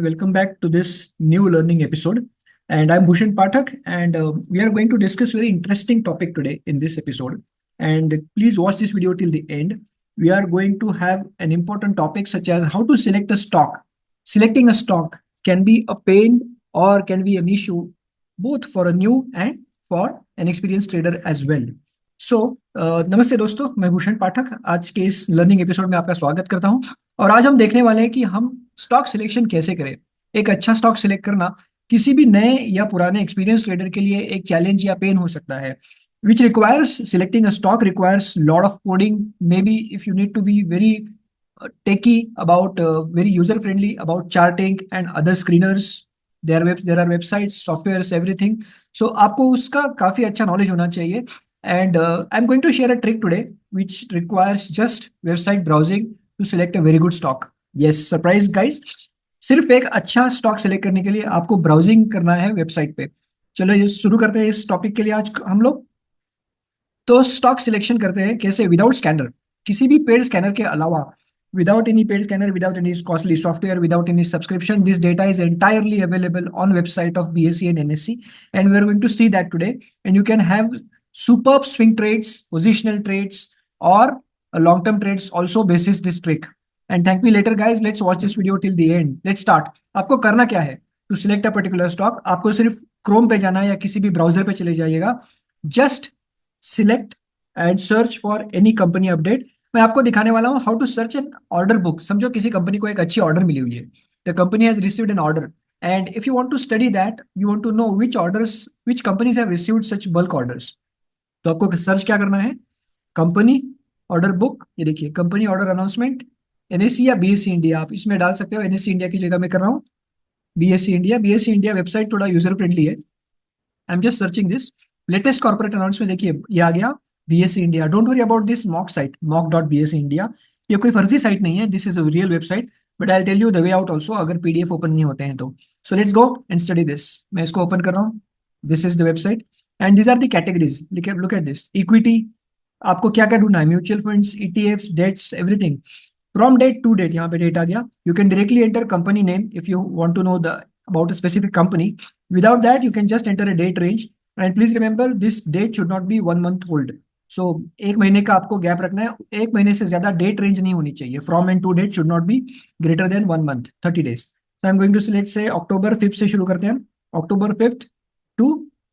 Welcome back to this new learning episode. And I'm Bhushan Pathak, and we are going to discuss very interesting topic today in this episode. And please watch this video till the end. We are going to have an important topic such as how to select a stock. Selecting a stock can be a pain or can be an issue both for a new and for an experienced trader as well. सो नमस्ते दोस्तों, मैं भूषण पाठक आज के इस learning episode में आपका स्वागत करता हूं। और आज हम देखने वाले हैं कि हम स्टॉक सिलेक्शन कैसे करें। एक अच्छा स्टॉक सिलेक्ट करना किसी भी नए या पुराने एक्सपीरियंस ट्रेडर के लिए एक चैलेंज या पेन हो सकता है। Which requires selecting a stock requires lot of coding, maybe if you need to be very techy about very user friendly about charting and other screeners. There are websites, softwares, everything. So आपको उसका काफी अच्छा knowledge होना चाहिए। And I'm going to share a trick today which requires just website browsing to select a very good stock. Yes, surprise guys, सिर्फ एक अच्छा stock select करने के लिए आपको ब्राउजिंग करना है वेबसाइट पे। चलो ये शुरू करते हैं इस टॉपिक के लिए आज हम लोग। तो स्टॉक सिलेक्शन करते हैं कैसे, विदाउट स्कैनर, किसी भी पेड स्कैनर के अलावा, without any paid scanner, without any costly software, without any subscription. This data is entirely available on website of BSE and NSE, and we are going to see that today. And you can have superb swing trades, positional trades, or long-term trades also basis this trick. And thank me later, guys. Let's watch this video till the end. Let's start. आपको करना क्या है to select a particular stock? आपको सिर्फ Chrome पे जाना है या किसी भी ब्राउजर पे चले जाइएगा। Just select and search for any company update. मैं आपको दिखाने वाला हूँ how to search an order book. समझो किसी कंपनी को एक अच्छी ऑर्डर मिली हुई है, the company has received an order, and if you want to study that, you want to know which orders, which companies have received such bulk orders. तो आपको सर्च क्या करना है, कंपनी ऑर्डर बुक। ये देखिए, कंपनी ऑर्डर अनाउंसमेंट, एनएससी या BSc India, आप इसमें डाल सकते हो। एनएससी इंडिया की जगह मैं कर रहा हूँ BSE India. BSE India website थोड़ा यूजर फ्रेंडली है। I am just searching this latest corporate announcement. देखिए ये आ गया BSE India. Don't worry about this mock site, mock dot BSE India. ये कोई फर्जी साइट नहीं है, this is a real website, but I tell you the way out also अगर पीडीएफ ओपन नहीं होते हैं तो। So let's go and study this. मैं इसको ओपन कर रहा हूँ, this is the website and this are the categories. Look at this, equity, आपको क्या क्या ढूंढना है, mutual funds, ETFs, debts, everything from date to date. यहाँ पे डेट आ गया। You can directly enter company name if you want to know the about a specific company. Without that you can just enter a date range, and please remember this date should not B 1 month old. सो एक महीने का आपको gap रखना है, एक महीने से ज्यादा डेट रेंज नहीं होनी चाहिए। From and to date should not be greater than 1 month, 30 days। तो I am going to select से October 5th से शुरू करते हैं, October 5th to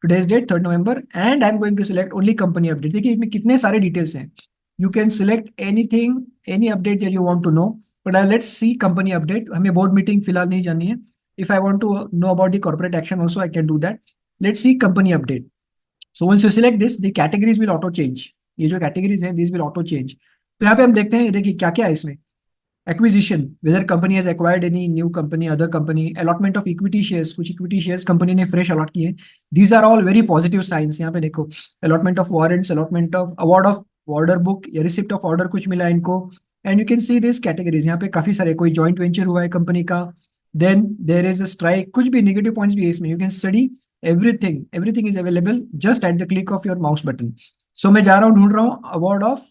today's date 3rd November, and I am going to select only company update. देखिए इसमें कितने सारे डिटेल्स हैं। You can select anything, any update that you want to know, but let's see company update. हमें board meeting फिलहाल नहीं जाननी है। If I want to know about the corporate action also I can do that. Let's see company update. So once you select this, the categories will auto change. ये जो categories हैं this will auto change. तो यहाँ पे हम देखते हैं, देखिए क्या क्या है इसमें। Acquisition, whether company has acquired any new company, other company, allotment of equity shares, कुछ इक्विटी शेयर्स कंपनी ने फ्रेश अलॉट किए। These are all very positive signs. यहाँ पे देखो, allotment of warrants, allotment of award of order book या receipt of order कुछ मिला है इनको। And you can see this categories, यहाँ पे काफी सारे, कोई जॉइंट वेंचर हुआ है कंपनी का, then there is a strike, कुछ भी नेगेटिव पॉइंट्स भी है इसमें। You can study everything, everything is available just at the click of your mouse button. So मैं जा रहा हूँ, ढूंढ रहा हूँ अवार्ड ऑफ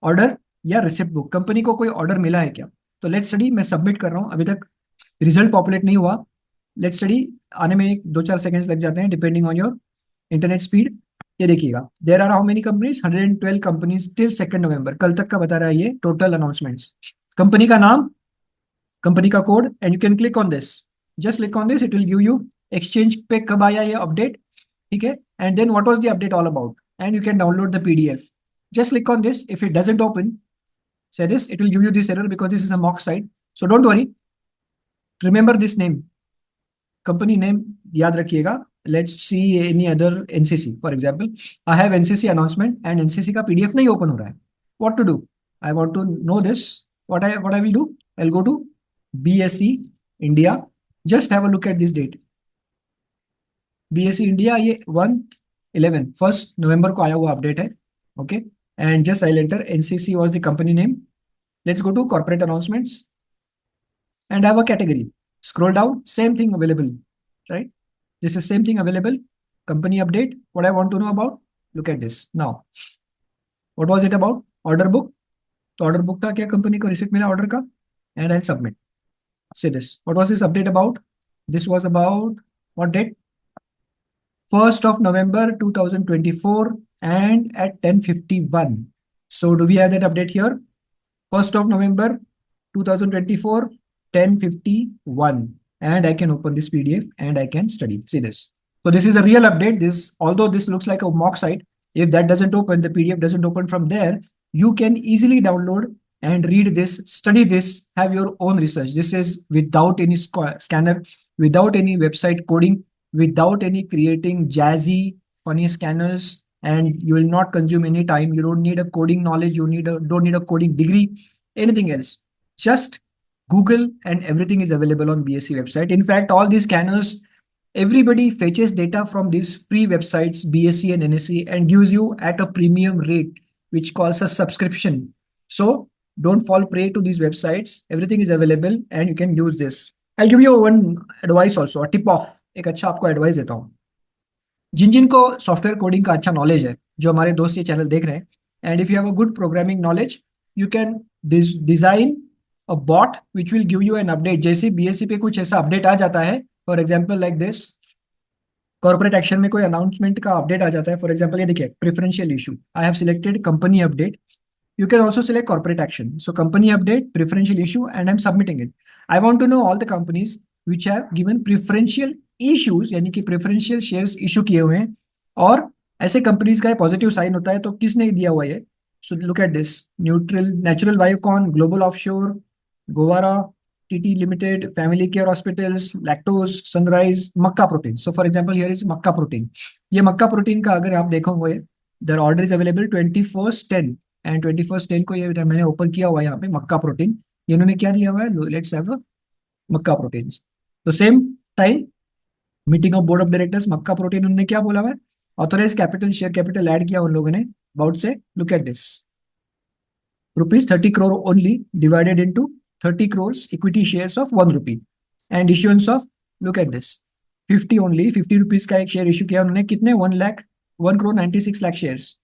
ऑर्डर या रिसिप्ट बुक, कंपनी को कोई ऑर्डर मिला है क्या। तो लेट्स स्टडी, मैं सबमिट कर रहा हूँ, अभी तक रिजल्ट पॉपुलेट नहीं हुआ। लेट्स स्टडी आने में 1-2-4 सेकंड्स लग जाते हैं depending on your internet speed. ये देखिएगा, there are how many companies, 112 companies till 2 November, कल तक का बता रहा है ये टोटल अनाउंसमेंट्स। कंपनी का नाम, कंपनी का code, and you can click on this. Just click on this, it will give you exchange पे कब आया ये अपडेट, ठीक है। And then what was the update all about, and you can download the PDF. Just click on this, if it doesn't open, say this, it will give you this error because this is a mock site. So don't worry, remember this name, company name याद रखिएगा। Let's see any other NCC, for example I have NCC announcement and NCC का PDF नहीं open हो रहा है। What to do, I want to know this, what I will do, I'll go to BSE India, just have a look at this date। BSE India ये 1 को आया हुआ update है, okay. And just I enter, NCC was the company name। Let's go to corporate announcements and have a category. Scroll down, same thing available, right? This is same thing available. Company update. What I want to know about? Look at this now. What was it about? Order book. तो order book था क्या, company को receipt मिला order का, and I submit. Say this. What was this update about? This was about what date? 1st of November 2024 and at 10:51. So do we have that update here? 1st of November 2024, 10:51. And I can open this PDF and I can study. See this. So this is a real update. This, although this looks like a mock site, if that doesn't open, the PDF doesn't open from there, you can easily download and read this, study this, have your own research. This is without any scanner, without any website coding, without any creating jazzy, funny scanners, and you will not consume any time. You don't need a coding knowledge. You don't need a coding degree, anything else. Just Google and everything is available on BSc website. In fact, all these scanners, everybody fetches data from these free websites, BSc and NSC, and gives you at a premium rate, which calls a subscription. So don't fall prey to these websites. Everything is available and you can use this. I'll give you one advice also, a tip off. एक अच्छा आपको advice देता हूँ. जिन जिन को software coding का अच्छा knowledge है, जो हमारे दोस्त ये चैनल देख रहे हैं, and if you have a good programming knowledge, you can design a bot which will give you an update. जैसे बीएससी पे कुछ ऐसा अपडेट आ जाता है, for example like this, corporate action में कोई अनाउंसमेंट का अपडेट आ जाता है. फॉर एग्जाम्पल ये देखिए, preferential issue. I have selected company update. You can also select corporate action. So company update, preferential issue, and I'm submitting it. I want to know all the companies which have given preferential issues, यानी कि preferential shares issue किए हुए हैं, और ऐसे companies का positive sign होता है तो किसने दिया हुआ है. So look at this. Neutral, natural Biocon, global offshore, गोवारा, TT limited, family care hospitals, lactose, sunrise, Makka protein. So for example here is Makka protein. ये मक्का प्रोटीन का अगर आप देखोगे, there order is available 21/10 and 21/10 को ये मैंने ओपन किया हुआ है यहाँ पे मक्का प्रोटीन. ये इन्होंने क्या दिया हुआ है, लेट्स हैव मक्का प्रोटीन. तो same time meeting of board of directors, Mukka protein, उन्होंने क्या बोला है, authorise capital, share capital add किया उन लोगों ने अबाउट से. Look at this, ₹30 crore only divided into 30 crores equity shares of ₹1 and issuance of, look at this, 50 only, ₹50 का एक शेयर इशू किया उन्होंने. कितने, 1,96,00,000 शेयर्स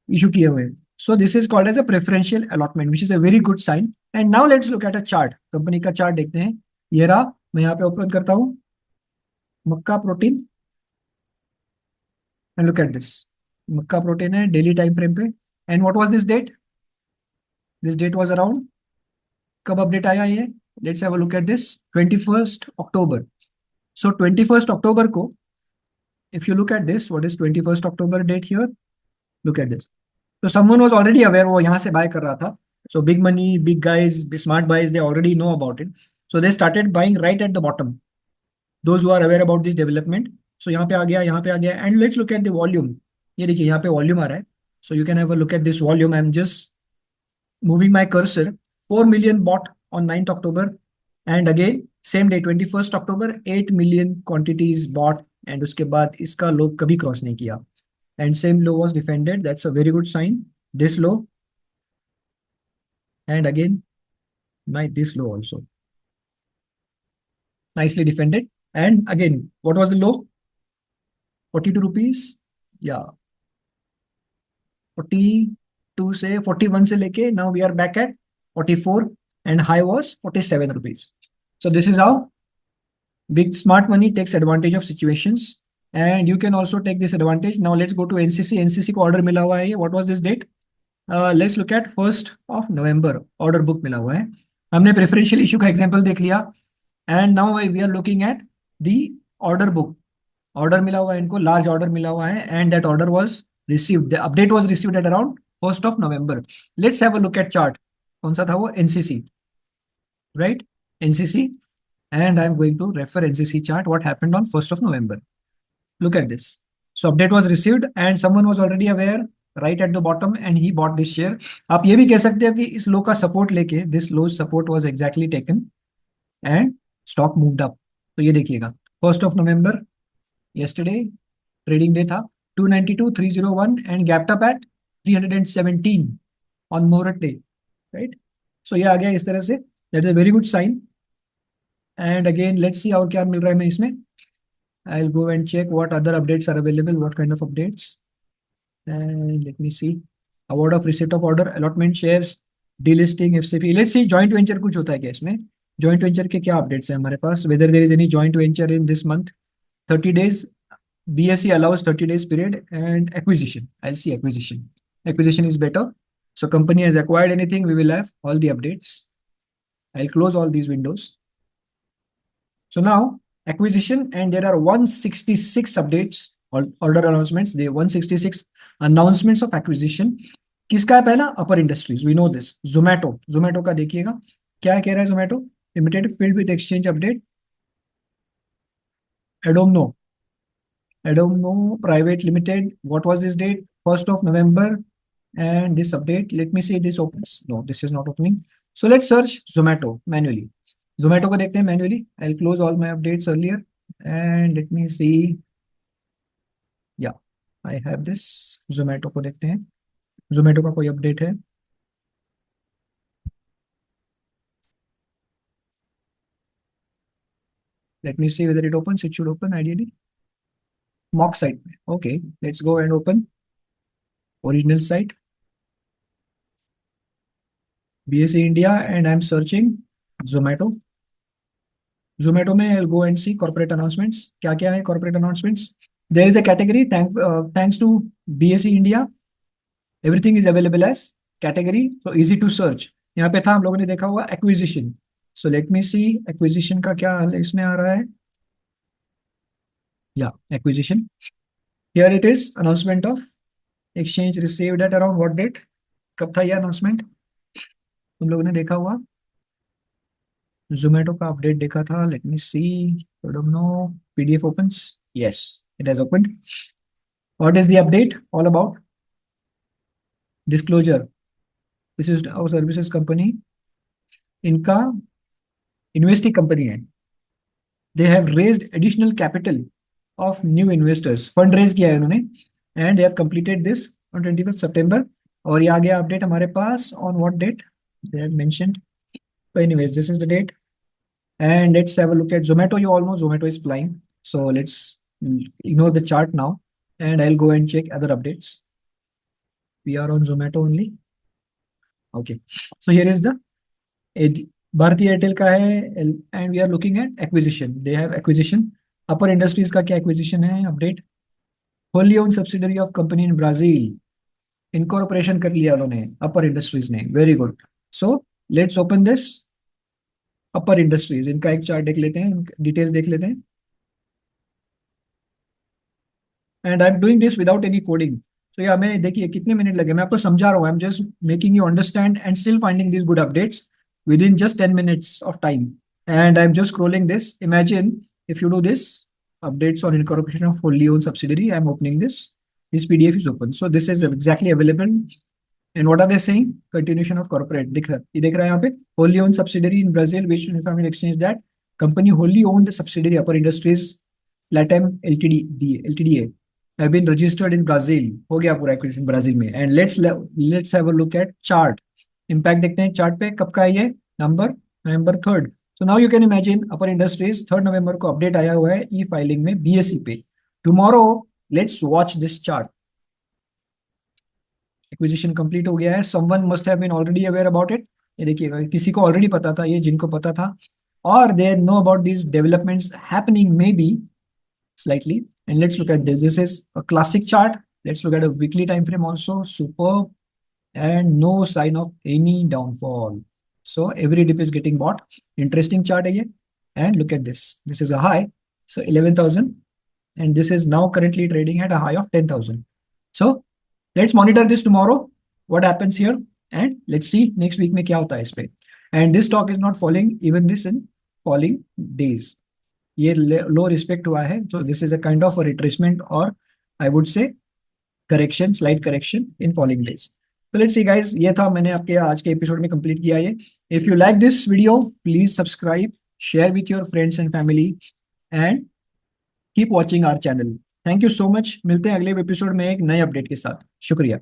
इशू किए हुए हैं. So this is called as a preferential allotment, which is a very good sign. And now let's look at a chart. Company का chart देखते हैं. ये रहा, मैं यहाँ पे ओपन करता हूँ Makka protein, and look at this. Makka protein है डेली टाइम फ्रेम पे. And what was this date? This date was around, कब अपडेट आया ये? Let's have a look at this, 21 October. So 21 October को, if you look at this, what is 21 October date here? Look at this. So someone was already aware, वो यहाँ से bye कर रहा था. So big money, big guys, smart buys, they already know about it. So they started buying right at the bottom. Those who are aware about this development. So यहाँ पे आ गया, यहाँ पे आ गया. And let's look at the volume. ये देखिए यहाँ पे volume आ रहा है. So you can have a look at this volume. I'm just moving my cursor. 4 million bought on 9th October. And again, same day, 21st October, 8 million quantities bought. And उसके बाद इसका लोग कभी क्रॉस नहीं किया. And same low was defended. That's a very good sign. This low, and again this low also nicely defended. And again, what was the low? 42 rupees. Yeah, 42 से 41 से लेके now we are back at 44, and high was 47 rupees. So this is how big smart money takes advantage of situations. And you can also take this advantage. Now let's go to NCC. NCC को order मिला हुआ है. What was this date? Let's look at 1st of November. Order book मिला हुआ है. हमने preferential issue का example देख लिया. And now we are looking at the order book. Order मिला हुआ है इनको, large order मिला हुआ है, and that order was received. The update was received at around 1st of November. Let's have a look at chart. कौन सा था वो? NCC, right? NCC. And I'm going to refer NCC chart. What happened on 1st of November? Look at this. So update was received and someone was already aware right at the bottom and he bought this share. आप ये भी कह सकते हो कि इस लो का support लेके, this low support was exactly taken and stock moved up. तो ये देखिएगा, 1st of November, yesterday trading day था, 292,301 and gapped up at 317 on Morat day, right? So ये आ गया इस तरह से. That is a very good sign. And again, let's see और क्या मिल रहा है मैं इसमें. I'll go and check what other updates are available, what kind of updates. And let me see. Award of receipt of order, allotment shares, delisting, FCP. Let's see joint venture कुछ होता है क्या इसमें. जॉइंट वेंचर के क्या updates हैं हमारे पास, whether there is any joint venture in this month, 30 days, BSE allows 30 days period, and acquisition. I'll see acquisition. Acquisition is better. So company has acquired anything, we will have all the updates. I'll close all these windows. So now acquisition, and there are 166 updates or order announcements. The 166 announcements of acquisition. किसका है पहला? Apar Industries, we know this. Zomato का देखिएगा क्या कह रहा है. Zomato limited field with exchange update. I don't know. Private Limited. What was this date? 1st of November. And this update, let me see this opens. No, this is not opening. So let's search Zomato manually. Zomato को देखते हैं manually. I'll close all my updates earlier. And let me see. Yeah, I have this. Zomato को देखते हैं. Zomato का कोई update है? Let me see whether it opens. It should open ideally. Mock site. Okay, let's go and open original site. BSE India, and I'm searching Zomato. Zomato में I'll go and see corporate announcements. क्या क्या है corporate announcements? There is a category. Thanks to BSE India, everything is available as category, so easy to search. यहाँ पे था, हम लोगों ने देखा हुआ acquisition. So let me see acquisition का क्या इसमें आ रहा है. Yeah, acquisition. Here it is. Announcement of exchange received at around what date? कब था ये announcement? तुम लोगों ने देखा हुआ Zomato का अपडेट देखा था. Let me see. I don't know. PDF opens. Yes, it has opened. What is the update all about? Disclosure. This is our services company. इनका इन्वेस्टिंग कंपनी है. They have raised additional capital of new investors. Fund raise किया है उन्होंने, and they have completed this on 25th September. और ये आ गया update हमारे पास on what date? They have mentioned. So anyways, this is the date. And let's have a look at Zomato. You all know Zomato is flying. So let's ignore the chart now, and I'll go and check other updates. We are on Zomato only. Okay. So here is the Bharti Airtel का है, and we are looking at acquisition. They have acquisition. Upper Industries का क्या acquisition है? Update. Wholly owned subsidiary of company in Brazil. Incorporation कर लिया उन्होंने Upper Industries ने. Very good. So let's open this. Upper industries, इनका एक chart देख लेते हैं, डिटेल्स देख लेते हैं. And I am doing this without any coding. तो ये हमें देखिए कितने मिनट लगे, मैं आपको समझा रहा हूँ. आई am just making you understand and still finding this good updates with in just 10 minutes of time. And I'm just scrolling this. Imagine if you do this updates on incorporation of wholly owned subsidiary. I'm opening this. This PDF is open. So this is exactly available. And what are they saying? Continuation of corporate. ये देख रहा है यहाँ पे. Wholly owned subsidiary in Brazil, which informed exchange that company wholly owned subsidiary Upper Industries Latam LTDA have been registered in Brazil. हो गया पूरा acquisition Brazil में. And let's have a look at chart. Impact देखते हैं chart पे कब का है ये. November 3rd. So now you can imagine Upper Industries 3rd November को अपडेट आया हुआ है ई फाइलिंग में BSE पे. Tomorrow let's watch this chart. Acquisition complete हो गया है. Someone must have been already aware about it. ये देखिएगा किसी को ऑलरेडी पता था ये, जिनको पता था, और they know about this developments happening may be slightly. And let's look at this. This is a classic chart. Let's look at a weekly time frame also. Superb. And no sign of any downfall. So every dip is getting bought. Interesting chart again. And look at this. This is a high. So 11,000. And this is now currently trading at a high of 10,000. So let's monitor this tomorrow. What happens here? And let's see next week में क्या होता है इस पे. And this stock is not falling, even this in falling days. ये लो respect हुआ है. So this is a kind of a retracement, or I would say correction, slight correction in falling days. So let's see guys, ये था, मैंने आपके आज के episode में कंप्लीट किया ये. If you like this video, please subscribe, share with your friends and family, and keep watching our channel. Thank you so much. मिलते हैं अगले एपिसोड में एक नए अपडेट के साथ. शुक्रिया.